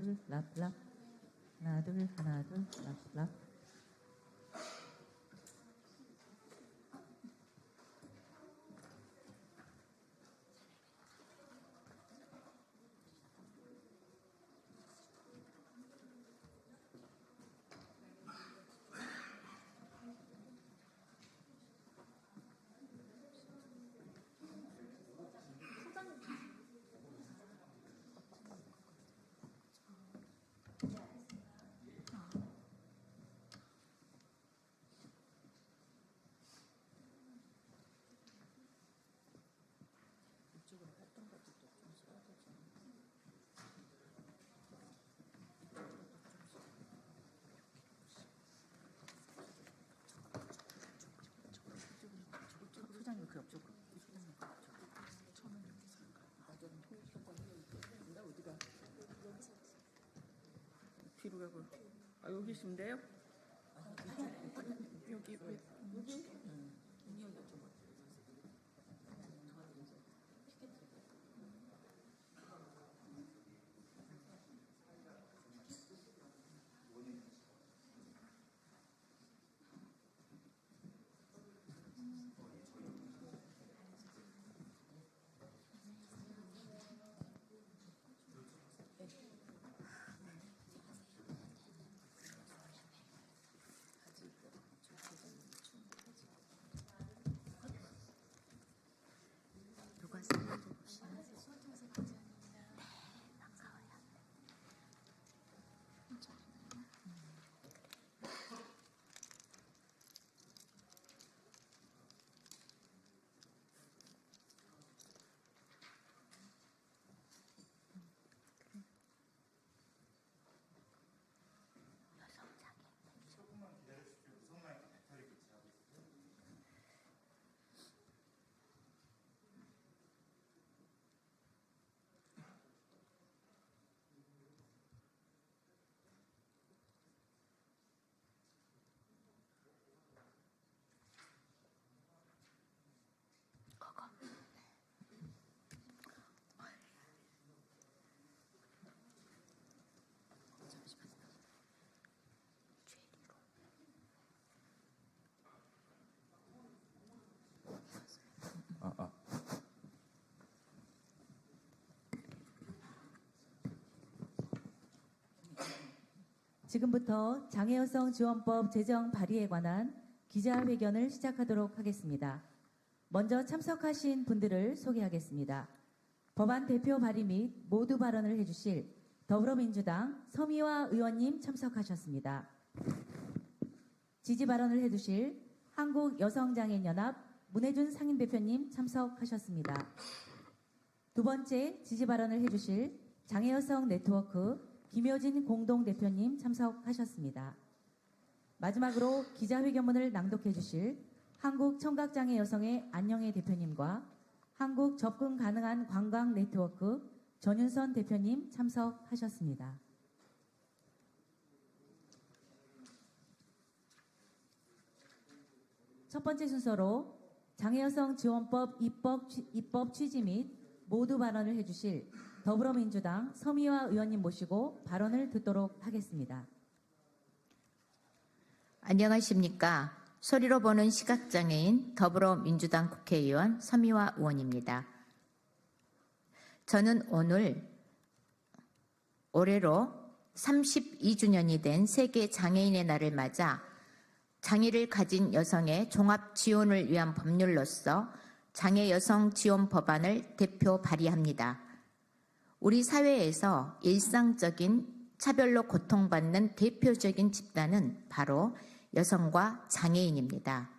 둘, 랍랍. 하나, 둘, 랍랍. 소장님 그 옆쪽으로. 소장님 그 옆쪽으로. 저는 여기서 나도 통일성과 어디가 뒤로 가고. 아 여기 있으면 돼요? 여기 왜 여기? 누가 사진도 보시나요? 지금부터 장애여성 지원법 제정 발의에 관한 기자회견을 시작하도록 하겠습니다. 먼저 참석하신 분들을 소개하겠습니다. 법안 대표 발의 및 모두 발언을 해주실 더불어민주당 서미화 의원님 참석하셨습니다. 지지 발언을 해주실 한국여성장애인연합 문혜준 상임대표님 참석하셨습니다. 두 번째 지지 발언을 해주실 장애여성 네트워크 김효진 공동대표님 참석하셨습니다. 마지막으로 기자회견문을 낭독해 주실 한국청각장애 여성의 안영애 대표님과 한국 접근 가능한 관광 네트워크 전윤선 대표님 참석하셨습니다. 첫 번째 순서로 장애여성 지원법 입법 취지 및 모두 발언을 해주실 더불어민주당 서미화 의원님 모시고 발언을 듣도록 하겠습니다. 안녕하십니까. 소리로 보는 시각장애인 더불어민주당 국회의원 서미화 의원입니다. 저는 오늘 올해로 32주년이 된 세계 장애인의 날을 맞아 장애를 가진 여성의 종합 지원을 위한 법률로서 장애 여성 지원 법안을 대표 발의합니다. 우리 사회에서 일상적인 차별로 고통받는 대표적인 집단은 바로 여성과 장애인입니다.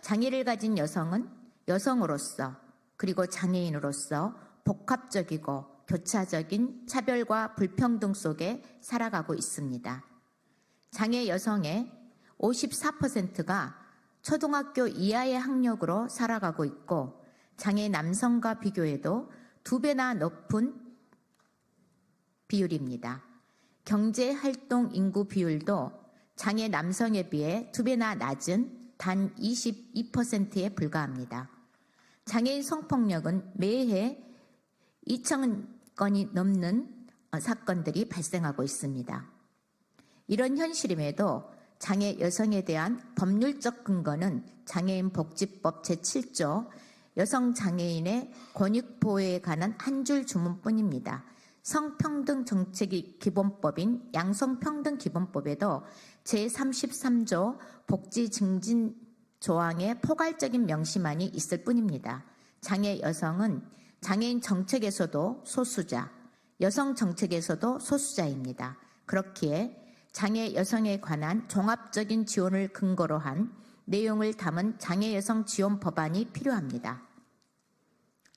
장애를 가진 여성은 여성으로서 그리고 장애인으로서 복합적이고 교차적인 차별과 불평등 속에 살아가고 있습니다. 장애 여성의 54%가 초등학교 이하의 학력으로 살아가고 있고 장애 남성과 비교해도 2배나 높은 비율입니다. 경제활동 인구 비율도 장애 남성에 비해 2배나 낮은 단 22%에 불과합니다. 장애인 성폭력은 매해 2,000건이 넘는 사건들이 발생하고 있습니다. 이런 현실임에도 장애 여성에 대한 법률적 근거는 장애인 복지법 제7조 여성장애인의 권익보호에 관한 한 줄 주문뿐입니다. 성평등 정책의 기본법인 양성평등기본법에도 제33조 복지증진 조항의 포괄적인 명시만이 있을 뿐입니다. 장애 여성은 장애인 정책에서도 소수자, 여성 정책에서도 소수자입니다. 그렇기에 장애 여성에 관한 종합적인 지원을 근거로 한 내용을 담은 장애 여성 지원 법안이 필요합니다.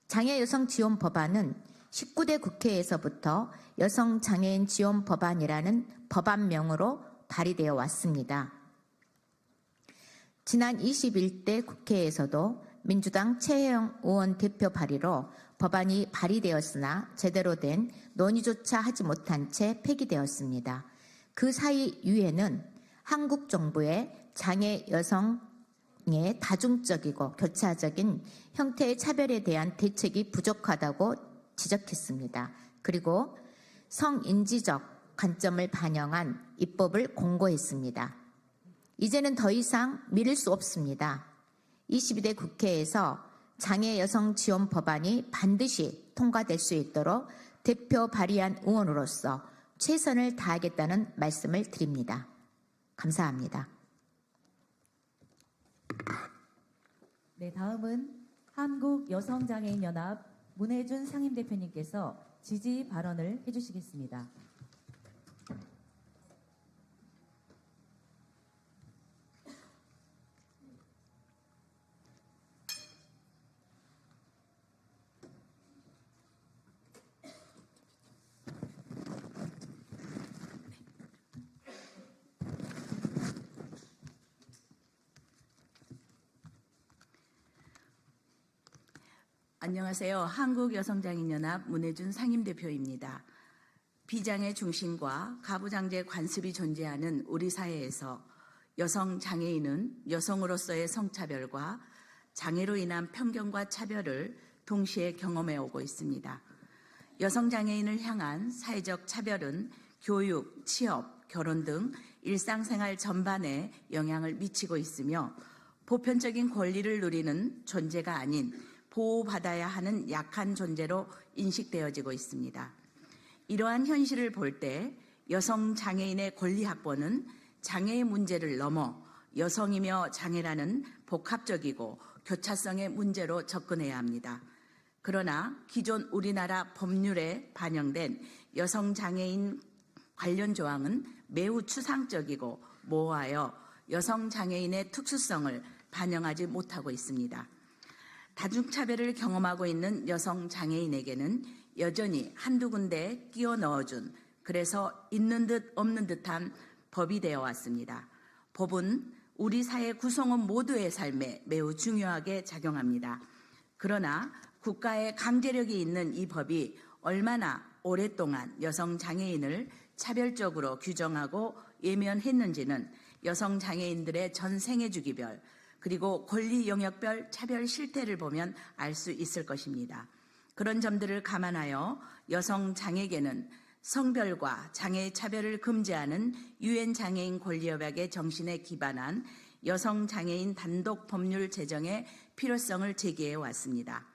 장애 여성 지원 법안은 19대 국회에서부터 여성 장애인 지원 법안이라는 법안명으로 발의되어 왔습니다. 지난 21대 국회에서도 민주당 최혜영 의원 대표 발의로 법안이 발의되었으나 제대로 된 논의조차 하지 못한 채 폐기되었습니다. 그 사이 이후에는 한국 정부의 장애 여성의 다중적이고 교차적인 형태의 차별에 대한 대책이 부족하다고 지적했습니다. 그리고 성인지적 관점을 반영한 입법을 공고했습니다. 이제는 더 이상 미룰 수 없습니다. 22대 국회에서 장애 여성 지원 법안이 반드시 통과될 수 있도록 대표 발의한 의원으로서 최선을 다하겠다는 말씀을 드립니다. 감사합니다. 네, 다음은 한국여성장애인연합 문혜준 상임대표님께서 지지 발언을 해주시겠습니다. 안녕하세요. 한국여성장애인연합 문혜준 상임대표입니다. 비장애 중심과 가부장제 관습이 존재하는 우리 사회에서 여성 장애인은 여성으로서의 성차별과 장애로 인한 편견과 차별을 동시에 경험해 오고 있습니다. 여성 장애인을 향한 사회적 차별은 교육, 취업, 결혼 등 일상생활 전반에 영향을 미치고 있으며 보편적인 권리를 누리는 존재가 아닌 보호받아야 하는 약한 존재로 인식되어지고 있습니다. 이러한 현실을 볼 때 여성 장애인의 권리 확보는 장애의 문제를 넘어 여성이며 장애라는 복합적이고 교차성의 문제로 접근해야 합니다. 그러나 기존 우리나라 법률에 반영된 여성 장애인 관련 조항은 매우 추상적이고 모호하여 여성 장애인의 특수성을 반영하지 못하고 있습니다. 다중차별을 경험하고 있는 여성 장애인에게는 여전히 한두 군데 끼워 넣어준, 그래서 있는 듯 없는 듯한 법이 되어 왔습니다. 법은 우리 사회 구성원 모두의 삶에 매우 중요하게 작용합니다. 그러나 국가의 강제력이 있는 이 법이 얼마나 오랫동안 여성 장애인을 차별적으로 규정하고 예면했는지는 여성 장애인들의 전 생애 주기별 그리고 권리 영역별 차별 실태를 보면 알 수 있을 것입니다. 그런 점들을 감안하여 여성 장애계는 성별과 장애 차별을 금지하는 유엔 장애인 권리협약의 정신에 기반한 여성 장애인 단독 법률 제정의 필요성을 제기해 왔습니다.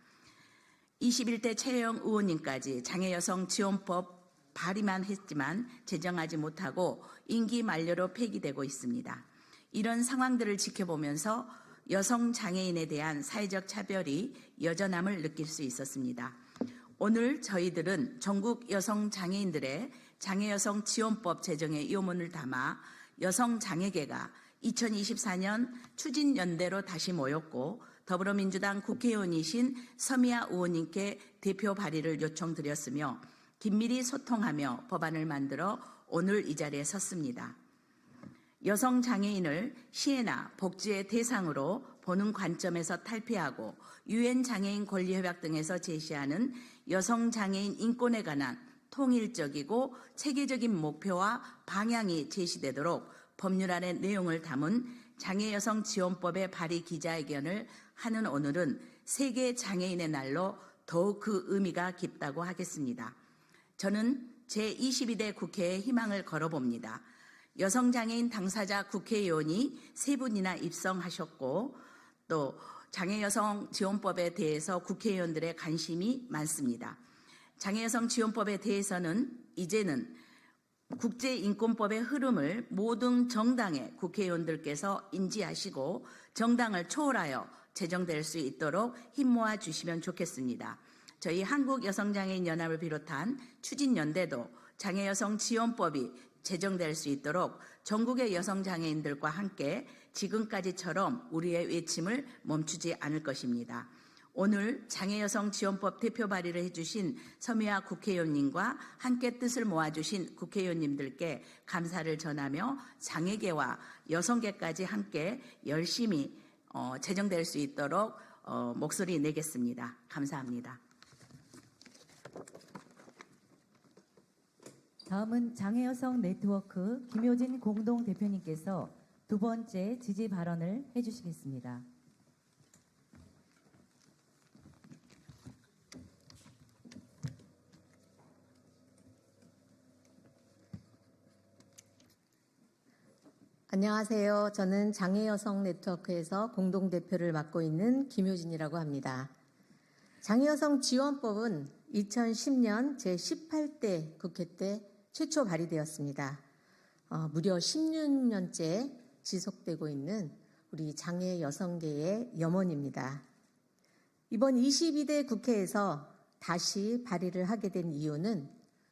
21대 최혜영 의원님까지 장애 여성 지원법 발의만 했지만 제정하지 못하고 임기 만료로 폐기되고 있습니다. 이런 상황들을 지켜보면서 여성 장애인에 대한 사회적 차별이 여전함을 느낄 수 있었습니다. 오늘 저희들은 전국 여성 장애인들의 장애 여성 지원법 제정의 요문을 담아 여성 장애계가 2024년 추진연대로 다시 모였고 더불어민주당 국회의원이신 서미아 의원님께 대표 발의를 요청드렸으며 긴밀히 소통하며 법안을 만들어 오늘 이 자리에 섰습니다. 여성 장애인을 시혜나 복지의 대상으로 보는 관점에서 탈피하고 유엔 장애인 권리협약 등에서 제시하는 여성 장애인 인권에 관한 통일적이고 체계적인 목표와 방향이 제시되도록 법률안의 내용을 담은 장애 여성 지원법의 발의 기자회견을 하는 오늘은 세계 장애인의 날로 더욱 그 의미가 깊다고 하겠습니다. 저는 제22대 국회에 희망을 걸어봅니다. 여성장애인 당사자 국회의원이 3분이나 입성하셨고 또 장애여성 지원법에 대해서 국회의원들의 관심이 많습니다. 장애여성 지원법에 대해서는 이제는 국제인권법의 흐름을 모든 정당의 국회의원들께서 인지하시고 정당을 초월하여 제정될 수 있도록 힘모아 주시면 좋겠습니다. 저희 한국여성장애인연합을 비롯한 추진연대도 장애여성 지원법이 제정될 수 있도록 전국의 여성장애인들과 함께 지금까지처럼 우리의 외침을 멈추지 않을 것입니다. 오늘 장애여성 지원법 대표 발의를 해주신 서미화 국회의원님과 함께 뜻을 모아주신 국회의원님들께 감사를 전하며 장애계와 여성계까지 함께 열심히 제정될 수 있도록 목소리 내겠습니다. 감사합니다. 다음은 장애여성 네트워크 김효진 공동대표님께서 두 번째 지지 발언을 해주시겠습니다. 안녕하세요. 저는 장애여성 네트워크에서 공동대표를 맡고 있는 김효진이라고 합니다. 장애여성 지원법은 2010년 제18대 국회 때 최초 발의되었습니다. 무려 16년째 지속되고 있는 우리 장애 여성계의 염원입니다. 이번 22대 국회에서 다시 발의를 하게 된 이유는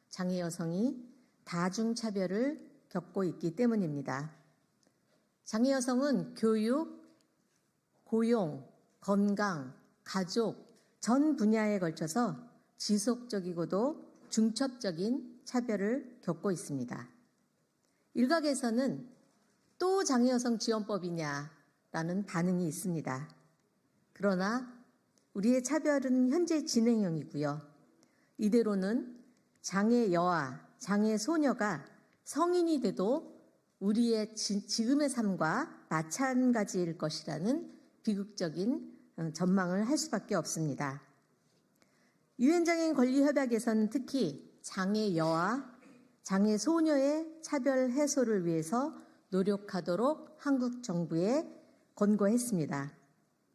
장애 여성이 다중차별을 겪고 있기 때문입니다. 장애 여성은 교육, 고용, 건강, 가족 전 분야에 걸쳐서 지속적이고도 중첩적인 차별을 겪고 있습니다. 일각에서는 또 장애여성 지원법이냐라는 반응이 있습니다. 그러나 우리의 차별은 현재 진행형이고요. 이대로는 장애 여아, 장애 소녀가 성인이 돼도 우리의 지금의 삶과 마찬가지일 것이라는 비극적인 전망을 할 수밖에 없습니다. 유엔장애인 권리협약에서는 특히 장애 여아, 장애 소녀의 차별 해소를 위해서 노력하도록 한국 정부에 권고했습니다.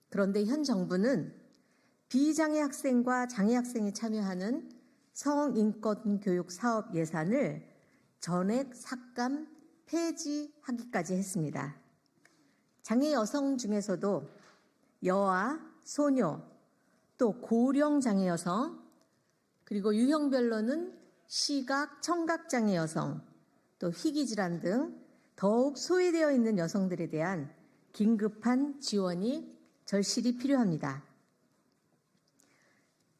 그런데 현 정부는 비장애 학생과 장애 학생이 참여하는 성인권 교육 사업 예산을 전액 삭감, 폐지하기까지 했습니다. 장애 여성 중에서도 여아, 소녀, 또 고령 장애 여성, 그리고 유형별로는 시각, 청각 장애 여성, 또 희귀질환 등 더욱 소외되어 있는 여성들에 대한 긴급한 지원이 절실히 필요합니다.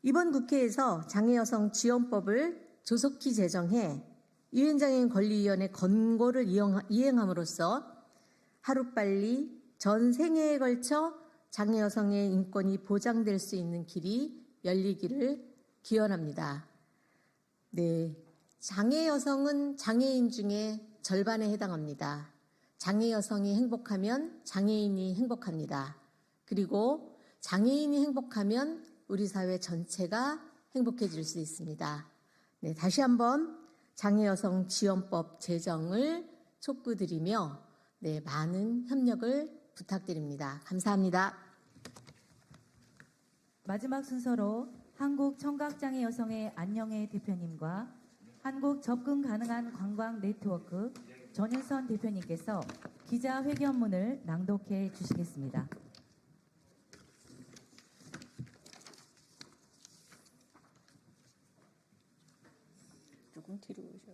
이번 국회에서 장애여성 지원법을 조속히 제정해 유엔장애인 권리위원회 권고를 이행함으로써 하루빨리 전 생애에 걸쳐 장애여성의 인권이 보장될 수 있는 길이 열리기를 기원합니다. 네, 장애여성은 장애인 중에 절반에 해당합니다. 장애여성이 행복하면 장애인이 행복합니다. 그리고 장애인이 행복하면 우리 사회 전체가 행복해질 수 있습니다. 네, 다시 한번 장애여성 지원법 제정을 촉구드리며 많은 협력을 부탁드립니다. 감사합니다. 마지막 순서로 한국 청각장애 여성의 안녕의 대표님과 한국 접근 가능한 관광 네트워크 전일선 대표님께서 기자회견문을 낭독해 주시겠습니다. 조금 뒤로 오셔.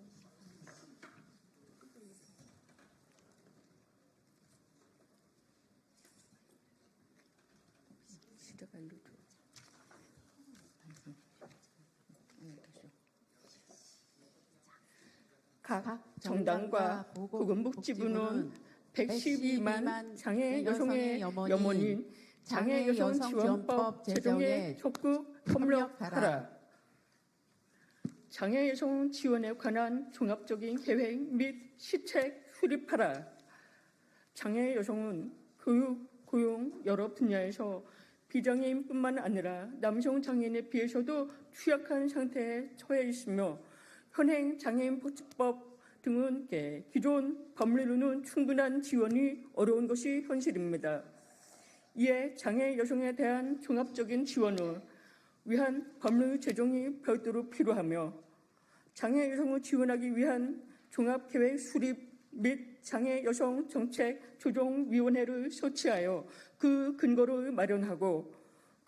각 정당과 보건복지부는 112만 장애 여성의 염원인 장애 여성 지원법 제정에 적극 협력하라. 장애 여성 지원에 관한 종합적인 계획 및 시책 수립하라. 장애 여성은 교육, 고용 여러 분야에서 비장애인뿐만 아니라 남성 장애인에 비해서도 취약한 상태에 처해 있으며 현행 장애인 복지법 등은 기존 법률로는 충분한 지원이 어려운 것이 현실입니다. 이에 장애 여성에 대한 종합적인 지원을 위한 법률 제정이 별도로 필요하며 장애 여성을 지원하기 위한 종합계획 수립 및 장애 여성 정책 조정위원회를 설치하여 그 근거를 마련하고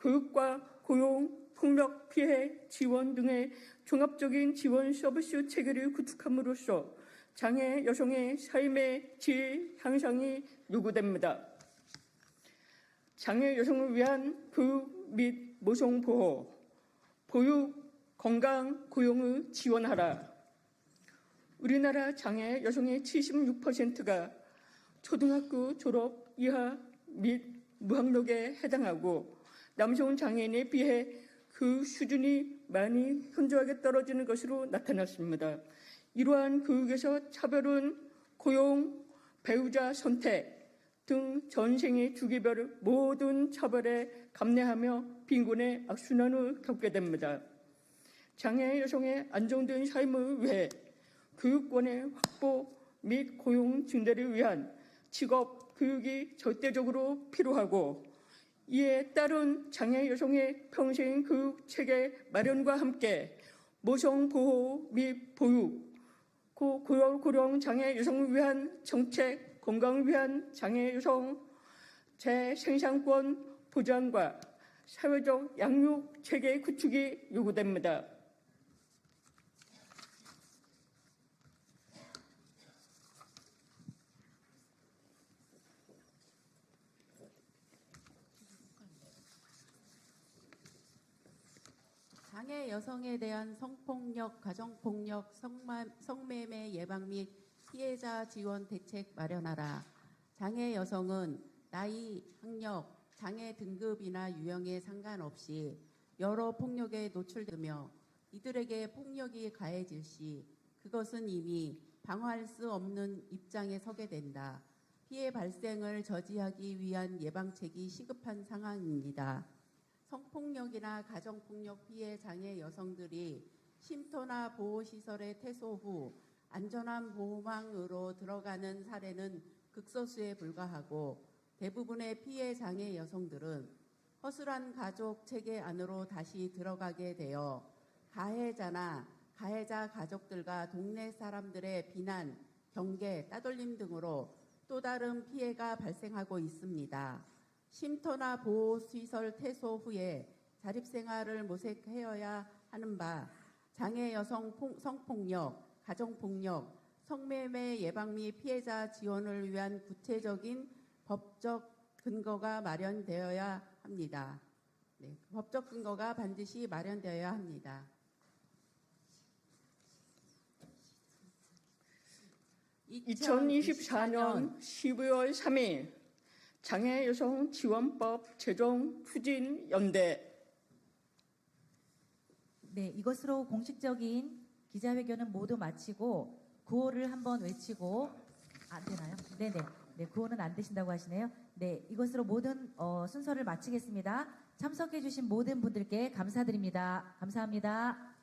교육과 고용, 폭력 피해 지원 등의 종합적인 지원 서비스 체계를 구축함으로써 장애 여성의 삶의 질 향상이 요구됩니다. 장애 여성을 위한 교육 및 모성 보호, 보육, 건강, 고용을 지원하라. 우리나라 장애 여성의 76%가 초등학교 졸업 이하 및 무학력에 해당하고 남성 장애인에 비해 그 수준이 많이 현저하게 떨어지는 것으로 나타났습니다. 이러한 교육에서 차별은 고용, 배우자 선택 등 전생의 주기별 모든 차별에 감내하며 빈곤의 악순환을 겪게 됩니다. 장애 여성의 안정된 삶을 위해 교육권의 확보 및 고용 증대를 위한 직업 교육이 절대적으로 필요하고 이에 따른 장애 여성의 평생 교육 체계 마련과 함께 모성 보호 및 보육, 고령 장애 여성을 위한 정책, 건강을 위한 장애 여성 재생산권 보장과 사회적 양육 체계 구축이 요구됩니다. 장애 여성에 대한 성폭력, 가정폭력, 성매매 예방 및 피해자 지원 대책 마련하라. 장애 여성은 나이, 학력, 장애 등급이나 유형에 상관없이 여러 폭력에 노출되며 이들에게 폭력이 가해질 시 그것은 이미 방어할 수 없는 입장에 서게 된다. 피해 발생을 저지하기 위한 예방책이 시급한 상황입니다. 성폭력이나 가정폭력 피해 장애 여성들이 쉼터나 보호시설에 퇴소 후 안전한 보호망으로 들어가는 사례는 극소수에 불과하고 대부분의 피해 장애 여성들은 허술한 가족 체계 안으로 다시 들어가게 되어 가해자나 가해자 가족들과 동네 사람들의 비난, 경계, 따돌림 등으로 또 다른 피해가 발생하고 있습니다. 쉼터나 보호시설 퇴소 후에 자립생활을 모색하여야 하는 바 장애 여성 성폭력, 가정폭력, 성매매 예방 및 피해자 지원을 위한 구체적인 법적 근거가 마련되어야 합니다. 네, 법적 근거가 반드시 마련되어야 합니다. 2024년 12월 3일 장애 여성 지원법 제정 추진 연대. 네, 이것으로 공식적인 기자회견은 모두 마치고 구호를 한번 외치고 안 되나요? 네네. 네, 구호는 안 되신다고 하시네요. 네, 이것으로 모든 순서를 마치겠습니다. 참석해주신 모든 분들께 감사드립니다. 감사합니다.